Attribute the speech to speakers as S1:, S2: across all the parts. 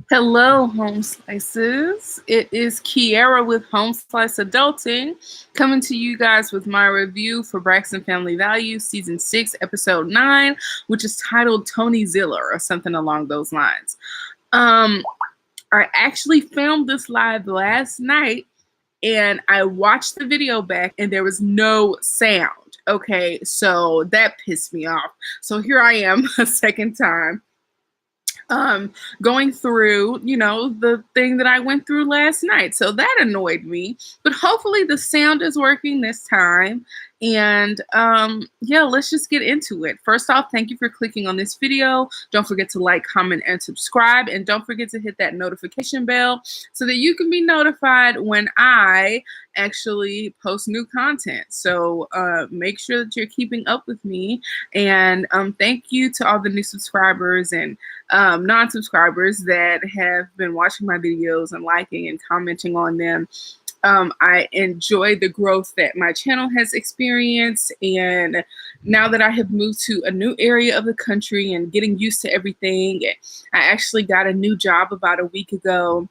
S1: Hello, Home Slices. It is Kiara with Home Slice Adulting, coming to you guys with my review for Braxton Family Values, Season 6, Episode 9, which is titled Toni-Zilla or something along those lines. I actually filmed this live last night, and I watched the video back, and there was no sound. Okay, so that pissed me off. So here I am a second time going through, the thing that I went through last night. So that annoyed me, but hopefully the sound is working this time. And yeah, let's just get into it. First off, thank you for clicking on this video. Don't forget to like, comment, and subscribe. And don't forget to hit that notification bell so that you can be notified when I actually post new content. So make sure that you're keeping up with me. And thank you to all the new subscribers and non-subscribers that have been watching my videos and liking and commenting on them. I enjoy the growth that my channel has experienced, and now that I have moved to a new area of the country and getting used to everything, I actually got a new job about a week ago.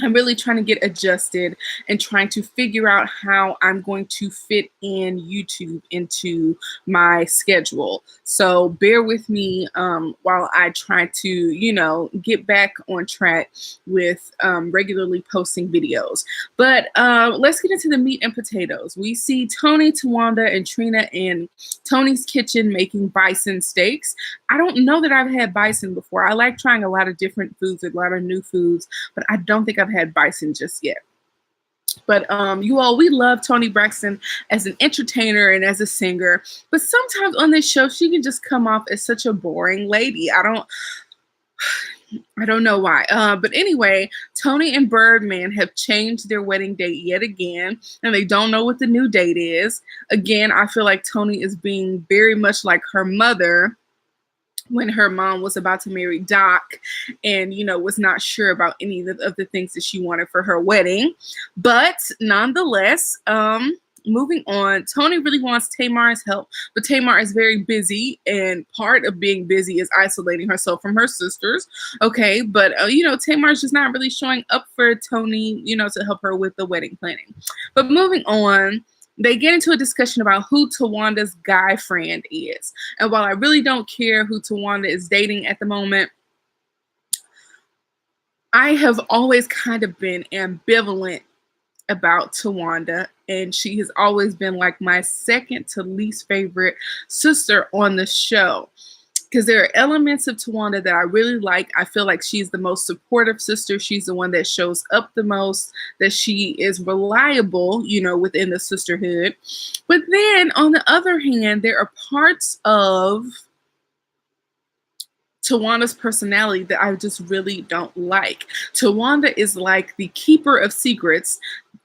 S1: I'm really trying to get adjusted and trying to figure out how I'm going to fit in YouTube into my schedule. So bear with me while I try to, get back on track with regularly posting videos. But let's get into the meat and potatoes. We see Toni, Towanda, and Trina in Toni's kitchen making bison steaks. I don't know that I've had bison before. I like trying a lot of different foods, a lot of new foods, but I don't think I've had bison just yet. But you all, we love Toni Braxton as an entertainer and as a singer, but sometimes on this show she can just come off as such a boring lady. I don't know why. But anyway, Toni and Birdman have changed their wedding date yet again, and they don't know what the new date is. Again, I feel like Toni is being very much like her mother when her mom was about to marry Doc and, was not sure about any of the things that she wanted for her wedding. But nonetheless, moving on, Toni really wants Tamar's help, but Tamar is very busy, and part of being busy is isolating herself from her sisters. Okay, but, Tamar's just not really showing up for Toni, to help her with the wedding planning. But moving on, they get into a discussion about who Towanda's guy friend is. And while I really don't care who Towanda is dating at the moment, I have always kind of been ambivalent about Towanda, and she has always been like my second to least favorite sister on the show. Because there are elements of Towanda that I really like. I feel like she's the most supportive sister. She's the one that shows up the most, that she is reliable, within the sisterhood. But then on the other hand, there are parts of Towanda's personality that I just really don't like. Towanda is like the keeper of secrets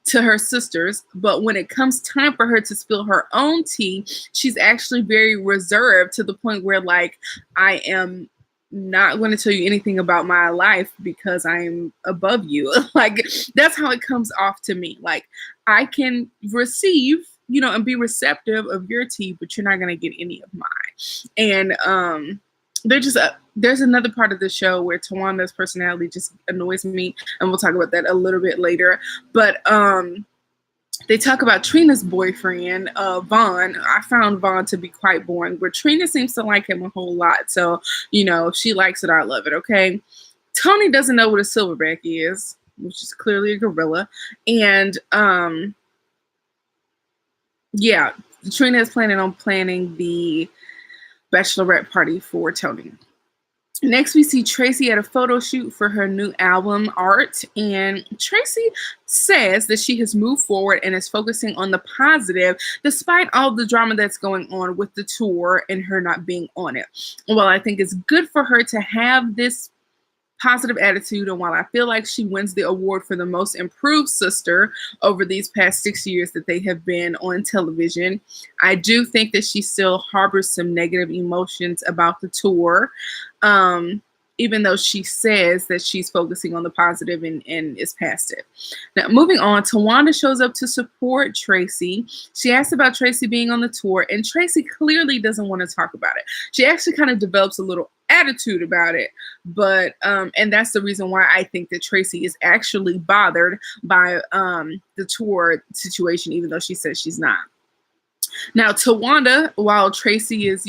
S1: to her sisters, but when it comes time for her to spill her own tea, she's actually very reserved, to the point where, like, I am not going to tell you anything about my life because I am above you. Like, that's how it comes off to me. Like, I can receive, and be receptive of your tea, but you're not going to get any of mine. And there's another part of the show where Towanda's personality just annoys me, and we'll talk about that a little bit later. But they talk about Trina's boyfriend, Vaughn. I found Vaughn to be quite boring, but Trina seems to like him a whole lot. So, if she likes it, I love it, okay? Toni doesn't know what a silverback is, which is clearly a gorilla. And, yeah, Trina is planning on planning the bachelorette party for Toni. Next, we see Tracy at a photo shoot for her new album art, and Tracy says that she has moved forward and is focusing on the positive despite all the drama that's going on with the tour and her not being on it. Well, I think it's good for her to have this positive attitude, and while I feel like she wins the award for the most improved sister over these past 6 years that they have been on television, I do think that she still harbors some negative emotions about the tour, even though she says that she's focusing on the positive and is past it. Now, moving on, Towanda shows up to support Tracy. She asks about Tracy being on the tour, and Tracy clearly doesn't want to talk about it. She actually kind of develops a little attitude about it. But and that's the reason why I think that Tracy is actually bothered by the tour situation, even though she says she's not. Now, Tawanda, while Tracy is,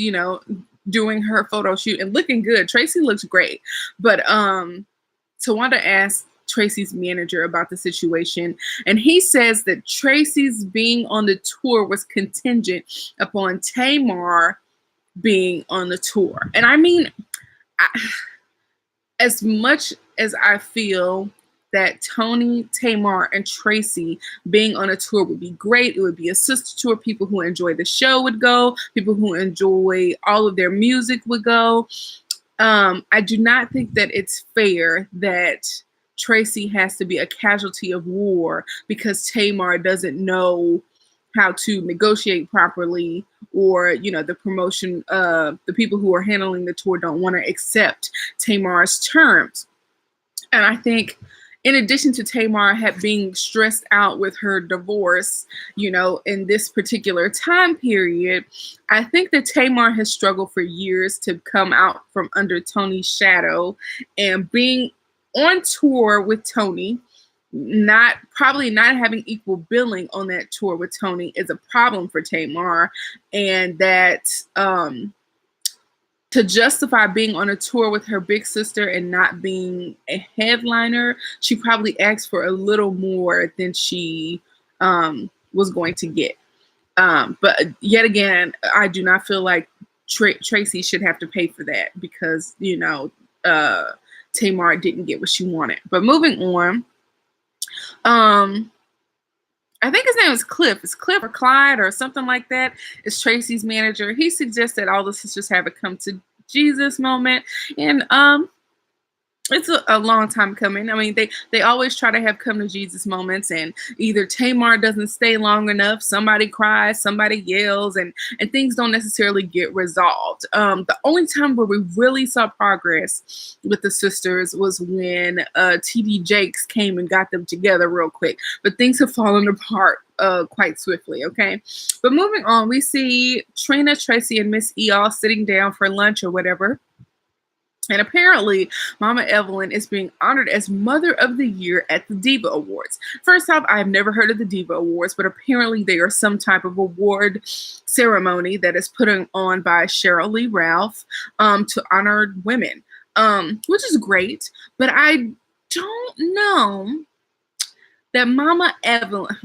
S1: doing her photo shoot and looking good, Tracy looks great. But Tawanda asked Tracy's manager about the situation, and he says that Tracy's being on the tour was contingent upon Tamar being on the tour. And I mean, as much as I feel that Toni, Tamar, and Tracy being on a tour would be great, it would be a sister tour. People who enjoy the show would go. People who enjoy all of their music would go. I do not think that it's fair that Tracy has to be a casualty of war because Tamar doesn't know how to negotiate properly, or the promotion, the people who are handling the tour don't want to accept Tamar's terms. And I think, in addition to Tamar being stressed out with her divorce, in this particular time period, I think that Tamar has struggled for years to come out from under Toni's shadow, and being on tour with Toni, probably not having equal billing on that tour with Toni is a problem for Tamar, and that to justify being on a tour with her big sister and not being a headliner, she probably asked for a little more than she was going to get. But yet again, I do not feel like Tracy should have to pay for that because, Tamar didn't get what she wanted. But moving on, I think his name is Cliff. It's Cliff or Clyde or something like that. It's Tracy's manager. He suggests that all the sisters have a come to Jesus moment. And it's a long time coming. I mean, they always try to have come to Jesus moments, and either Tamar doesn't stay long enough, somebody cries, somebody yells, and things don't necessarily get resolved. The only time where we really saw progress with the sisters was when TD Jakes came and got them together real quick, but things have fallen apart quite swiftly, okay? But moving on, we see Trina, Tracy, and Miss E all sitting down for lunch or whatever. And apparently, Mama Evelyn is being honored as Mother of the Year at the Diva Awards. First off, I've never heard of the Diva Awards, but apparently they are some type of award ceremony that is put on by Cheryl Lee Ralph to honor women, which is great. But I don't know that Mama Evelyn...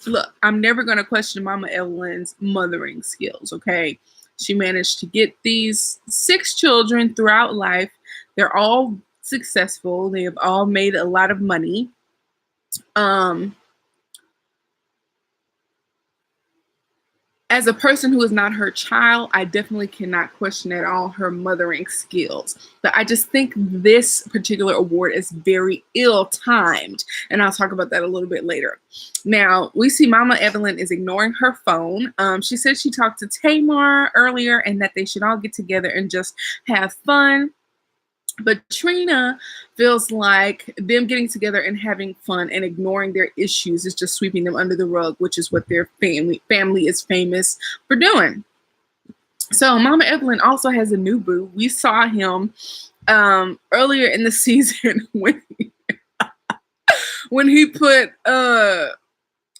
S1: Look, I'm never going to question Mama Evelyn's mothering skills, okay? She managed to get these 6 children throughout life. They're all successful. They have all made a lot of money. As a person who is not her child, I definitely cannot question at all her mothering skills. But I just think this particular award is very ill-timed. And I'll talk about that a little bit later. Now, we see Mama Evelyn is ignoring her phone. She said she talked to Tamar earlier and that they should all get together and just have fun. But Trina feels like them getting together and having fun and ignoring their issues is just sweeping them under the rug, which is what their family is famous for doing. So Mama Evelyn also has a new boo. We saw him earlier in the season when he put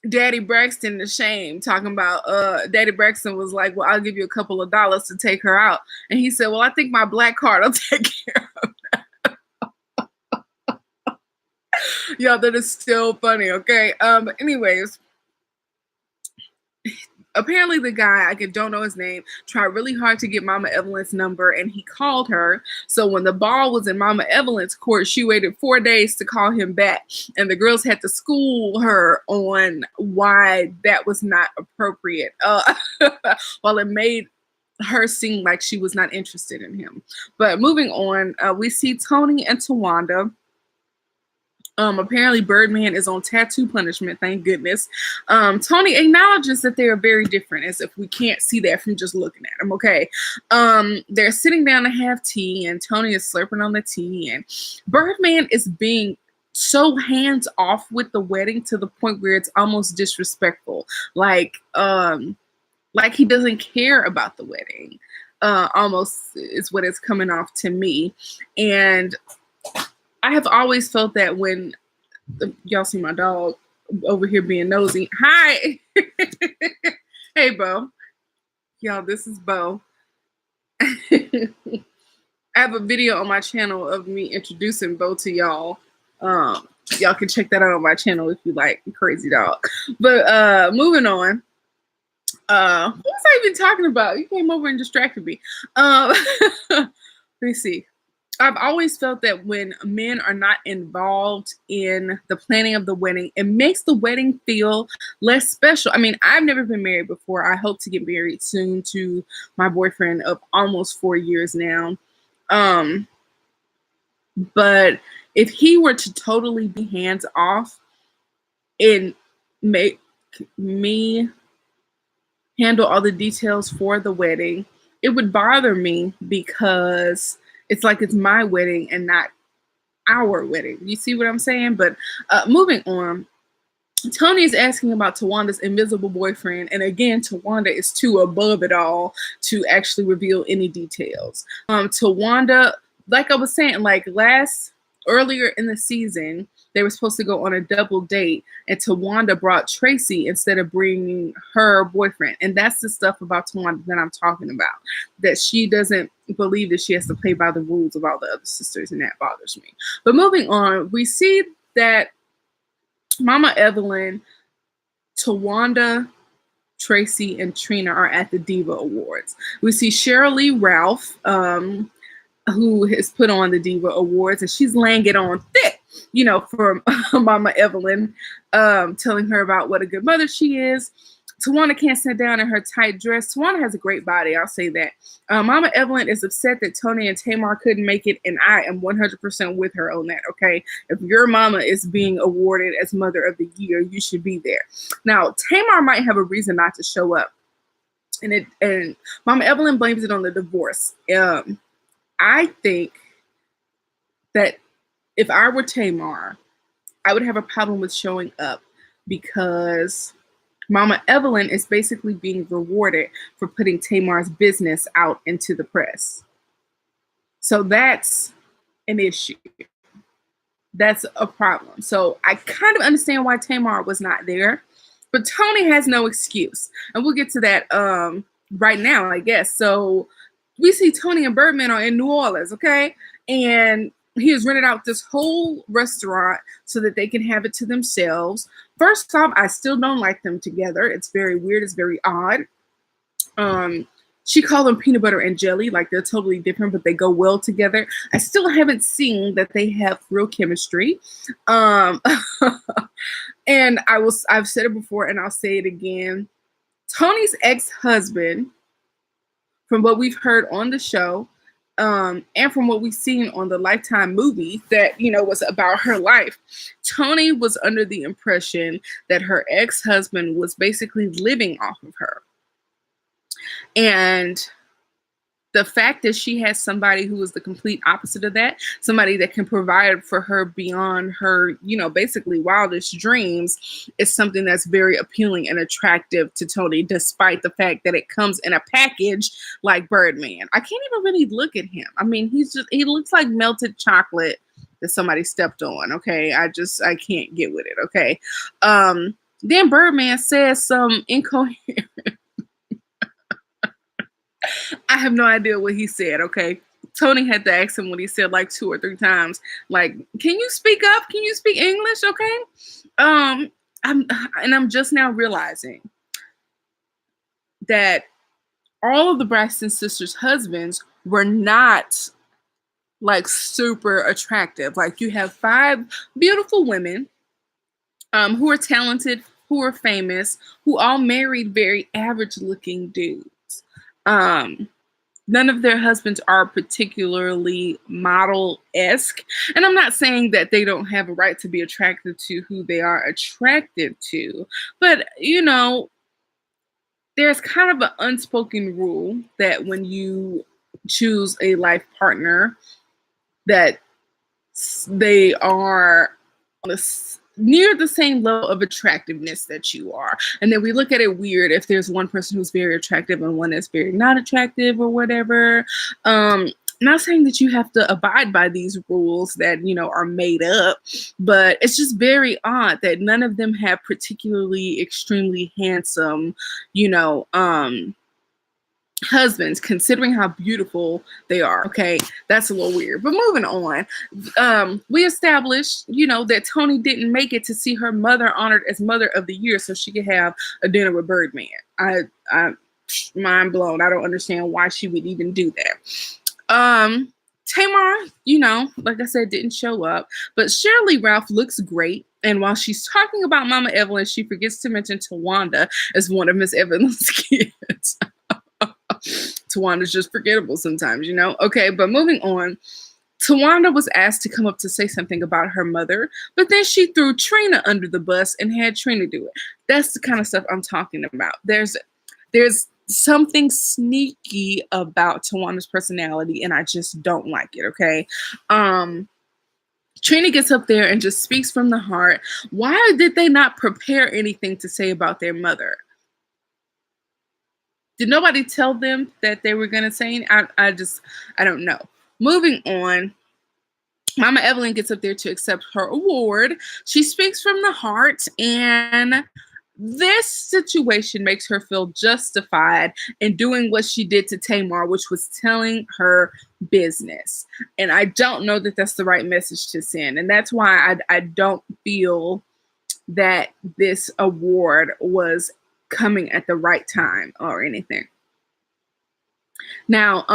S1: Daddy Braxton to shame, talking about Daddy Braxton was like, well, I'll give you a couple of dollars to take her out. And he said, well, I think my black card will take care of that. Y'all, that is still funny, okay? But anyways, apparently the guy, I don't know his name, tried really hard to get Mama Evelyn's number, and he called her. So when the ball was in Mama Evelyn's court, she waited 4 days to call him back. And the girls had to school her on why that was not appropriate. While it made her seem like she was not interested in him. But moving on, we see Toni and Tawanda. Apparently Birdman is on tattoo punishment, thank goodness. Toni acknowledges that they are very different, as if we can't see that from just looking at them, okay? They're sitting down to have tea, and Toni is slurping on the tea, and Birdman is being so hands off with the wedding to the point where it's almost disrespectful. Like he doesn't care about the wedding. almost is what it's coming off to me. And I have always felt that when y'all see my dog over here being nosy. Hi. Hey, Bo. Y'all, this is Bo. I have a video on my channel of me introducing Bo to y'all. Y'all can check that out on my channel if you like crazy dog. But moving on. What was I even talking about? You came over and distracted me. Let me see. I've always felt that when men are not involved in the planning of the wedding, it makes the wedding feel less special. I mean, I've never been married before. I hope to get married soon to my boyfriend of almost 4 years now. But if he were to totally be hands off and make me handle all the details for the wedding, it would bother me because it's like it's my wedding and not our wedding. You see what I'm saying? But moving on, Toni is asking about Tawanda's invisible boyfriend. And again, Tawanda is too above it all to actually reveal any details. Tawanda, like I was saying, like earlier in the season, they were supposed to go on a double date, and Tawanda brought Tracy instead of bringing her boyfriend. And that's the stuff about Tawanda that I'm talking about, that she doesn't believe that she has to play by the rules of all the other sisters, and that bothers me. But moving on, we see that Mama Evelyn, Tawanda, Tracy, and Trina are at the Diva Awards. We see Shirley Ralph, who has put on the Diva Awards, and she's laying it on thick, for Mama Evelyn, telling her about what a good mother she is. Tawanda can't sit down in her tight dress. Tawanda has a great body, I'll say that. Mama Evelyn is upset that Toni and Tamar couldn't make it, and I am 100% with her on that, okay? If your mama is being awarded as Mother of the Year, you should be there. Now, Tamar might have a reason not to show up, and Mama Evelyn blames it on the divorce. I think that if I were Tamar, I would have a problem with showing up because Mama Evelyn is basically being rewarded for putting Tamar's business out into the press. So that's an issue. That's a problem. So I kind of understand why Tamar was not there, but Toni has no excuse. And we'll get to that right now, I guess. So we see Toni and Birdman are in New Orleans, okay? And he has rented out this whole restaurant so that they can have it to themselves. First off, I still don't like them together. It's very weird. It's very odd. She called them peanut butter and jelly, like they're totally different, but they go well together. I still haven't seen that they have real chemistry. And I've said it before and I'll say it again. Toni's ex-husband, from what we've heard on the show, and from what we've seen on the Lifetime movie that, was about her life, Toni was under the impression that her ex-husband was basically living off of her. And the fact that she has somebody who is the complete opposite of that, somebody that can provide for her beyond her, basically wildest dreams, is something that's very appealing and attractive to Toni, despite the fact that it comes in a package like Birdman. I can't even really look at him. I mean, he looks like melted chocolate that somebody stepped on. Okay. I can't get with it. Okay. Then Birdman says some incoherent. I have no idea what he said, okay? Toni had to ask him what he said like 2 or 3 times. Like, can you speak up? Can you speak English, okay? I'm just now realizing that all of the Braxton sisters' husbands were not like super attractive. Like, you have 5 beautiful women who are talented, who are famous, who all married very average looking dudes. None of their husbands are particularly model-esque. And I'm not saying that they don't have a right to be attracted to who they are attracted to. But, there's kind of an unspoken rule that when you choose a life partner, that they are on the near the same level of attractiveness that you are. And then we look at it weird if there's one person who's very attractive and one that's very not attractive or whatever. Not saying that you have to abide by these rules that, are made up, but it's just very odd that none of them have particularly extremely handsome, husbands, considering how beautiful they are. Okay, that's a little weird. But moving on, we established, that Toni didn't make it to see her mother honored as Mother of the Year so she could have a dinner with Birdman. I mind blown. I don't understand why she would even do that. Tamar, like I said, didn't show up, but Shirley Ralph looks great. And while she's talking about Mama Evelyn, she forgets to mention Tawanda as one of Miss Evelyn's kids. Tawanda's just forgettable sometimes, Okay, but moving on. Tawanda was asked to come up to say something about her mother, but then she threw Trina under the bus and had Trina do it. That's the kind of stuff I'm talking about. There's something sneaky about Tawanda's personality, and I just don't like it, okay? Trina gets up there and just speaks from the heart. Why did they not prepare anything to say about their mother? Did nobody tell them that they were going to say? I don't know. Moving on. Mama Evelyn gets up there to accept her award. She speaks from the heart, and this situation makes her feel justified in doing what she did to Tamar, which was telling her business. And I don't know that that's the right message to send. And that's why I don't feel that this award was coming at the right time or anything. Now,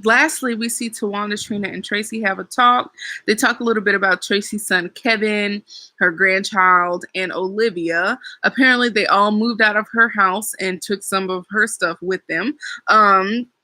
S1: lastly, we see Tawanda, Trina, and Tracy have a talk. They talk a little bit about Tracy's son, Kevin, her grandchild, and Olivia. Apparently, they all moved out of her house and took some of her stuff with them.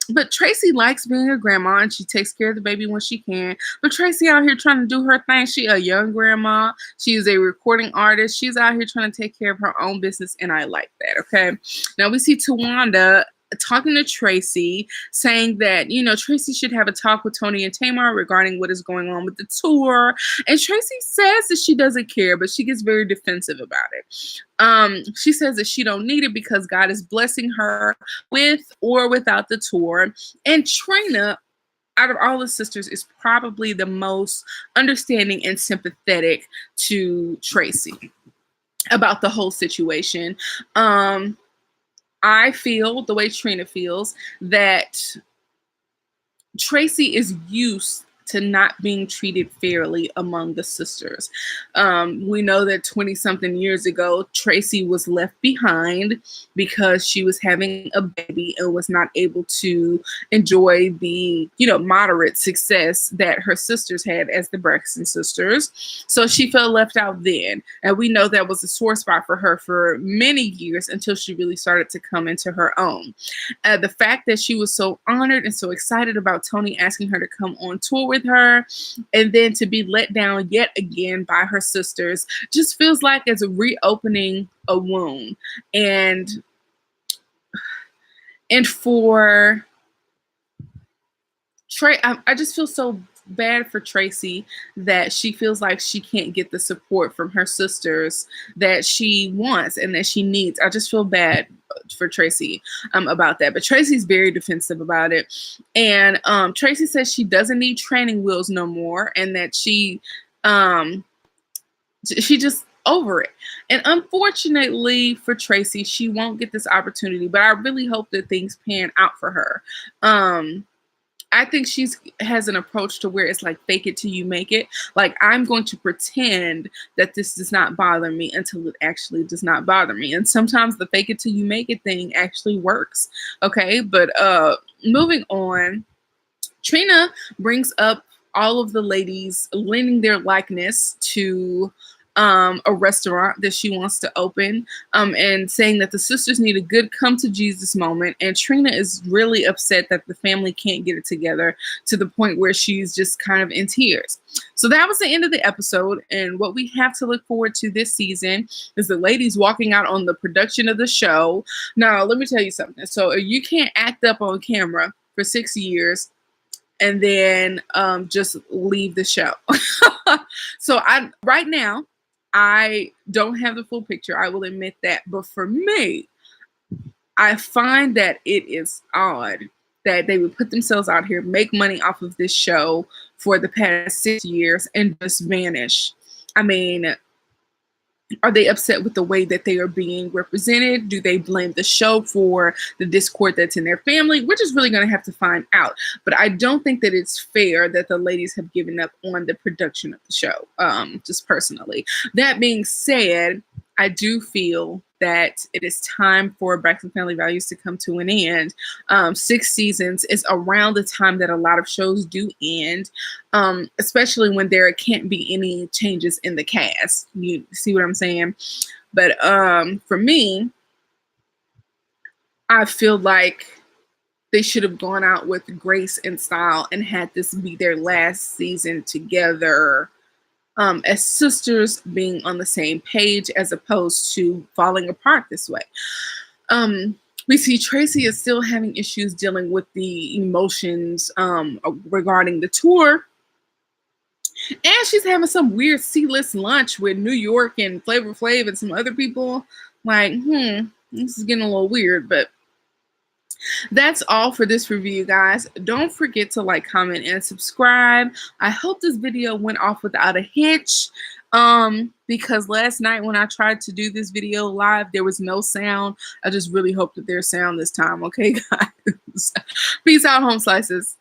S1: But Tracy likes being a grandma, and she takes care of the baby when she can. But Tracy out here trying to do her thing. She a young grandma. She is a recording artist. She's out here trying to take care of her own business, and I like that, okay? Now, we see Tawanda talking to Tracy, saying that, Tracy should have a talk with Toni and Tamar regarding what is going on with the tour. And Tracy says that she doesn't care, but she gets very defensive about it. She says that she don't need it because God is blessing her with or without the tour. And Trina, out of all the sisters, is probably the most understanding and sympathetic to Tracy about the whole situation. I feel the way Trina feels that Tracy is used to not being treated fairly among the sisters. We know that 20-something years ago, Tracy was left behind because she was having a baby and was not able to enjoy the, moderate success that her sisters had as the Braxton sisters. So she felt left out then. And we know that was a sore spot for her for many years until she really started to come into her own. The fact that she was so honored and so excited about Toni asking her to come on tour with her, and then to be let down yet again by her sisters just feels like it's reopening a wound. And for Trey, I just feel so bad for Tracy that she feels like she can't get the support from her sisters that she wants and that she needs. I just feel bad for Tracy about that. But Tracy's very defensive about it. And Tracy says she doesn't need training wheels no more, and that she just over it. And unfortunately for Tracy, she won't get this opportunity, but I really hope that things pan out for her. I think she has an approach to where it's like fake it till you make it. Like, I'm going to pretend that this does not bother me until it actually does not bother me. And sometimes the fake it till you make it thing actually works. Okay, but moving on, Trina brings up all of the ladies lending their likeness to a restaurant that she wants to open, and saying that the sisters need a good come to Jesus moment. And Trina is really upset that the family can't get it together, to the point where she's just kind of in tears. So that was the end of the episode. And what we have to look forward to this season is the ladies walking out on the production of the show. Now, let me tell you something. So you can't act up on camera for 6 years and then just leave the show. So right now, I don't have the full picture. I will admit that. But for me, I find that it is odd that they would put themselves out here, make money off of this show for the past 6 years, and just vanish. I mean, are they upset with the way that they are being represented? Do they blame the show for the discord that's in their family? We're just really going to have to find out. But I don't think that it's fair that the ladies have given up on the production of the show, just personally. That being said, I do feel that it is time for Braxton Family Values to come to an end. 6 seasons is around the time that a lot of shows do end, especially when there can't be any changes in the cast. You see what I'm saying? But for me, I feel like they should have gone out with grace and style and had this be their last season together, as sisters, being on the same page, as opposed to falling apart this way. We see Tracy is still having issues dealing with the emotions regarding the tour. And she's having some weird C-list lunch with New York and Flavor Flav and some other people. Like, this is getting a little weird, but that's all for this review, guys. Don't forget to like, comment, and subscribe. I hope this video went off without a hitch, because last night when I tried to do this video live, there was no sound. I just really hope that there's sound this time. Okay, guys? Peace out, home slices.